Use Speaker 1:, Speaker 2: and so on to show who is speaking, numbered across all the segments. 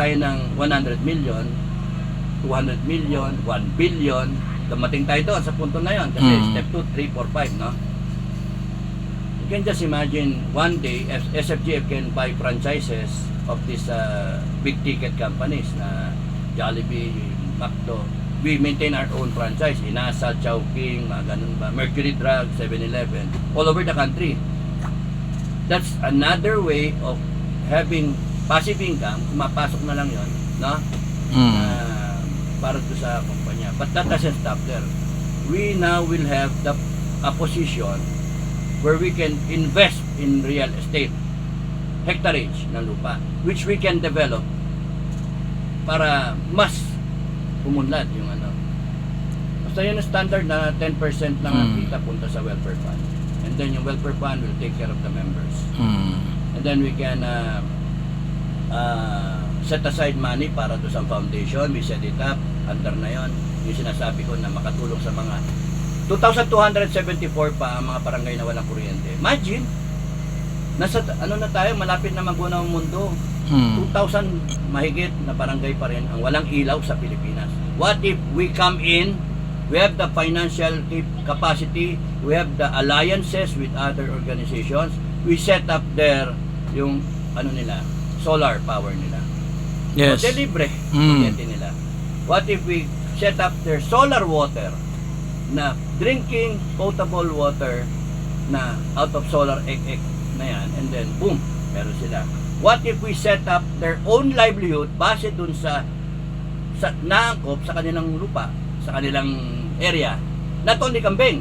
Speaker 1: tayo ng 100 million, 200 million, 1 billion, dumating tayo doon sa punto na yon. Kasi step 2, 3, 4, 5, no? You can just imagine one day SFGF can buy franchises of these big ticket companies na Jollibee, McDo. We maintain our own franchise, Inasa, Chowking, mga ganun ba, Mercury Drug, 7-Eleven, all over the country. That's another way of having passive income, kumapasok na lang yon, no? Para to sa kumpanya. But that doesn't stop there. We now will have a position where we can invest in real estate, hectareage ng lupa, which we can develop para mas pumunlad yung ano. Basta yun ang standard na 10% lang ang kita punta sa welfare fund. And then yung welfare fund will take care of the members. And then we can set aside money para to sa foundation. We set it up, under na yon. Yung sinasabi ko na makatulong sa mga 2,274 pa ang mga barangay na walang kuryente. Imagine, nasa ano na tayo, malapit na magunaw ang mundo. 2,000 mahigit na barangay pa rin ang walang ilaw sa Pilipinas. What if we come in, we have the financial capacity, we have the alliances with other organizations, we set up there yung ano nila, solar power nila.
Speaker 2: Yes.
Speaker 1: So, libre kuryente nila. What if we set up their solar water na drinking potable water na out of solar ek na yan, and then boom, meron sila. What if we set up their own livelihood base dun sa naangkop sa kanilang lupa, sa kanilang area, not only kambing,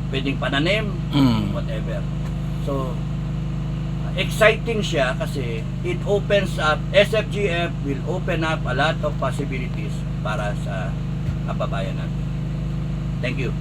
Speaker 1: pwedeng pananim, whatever. So exciting siya kasi it opens up, SFGF will open up a lot of possibilities para sa kababayan natin. Thank you.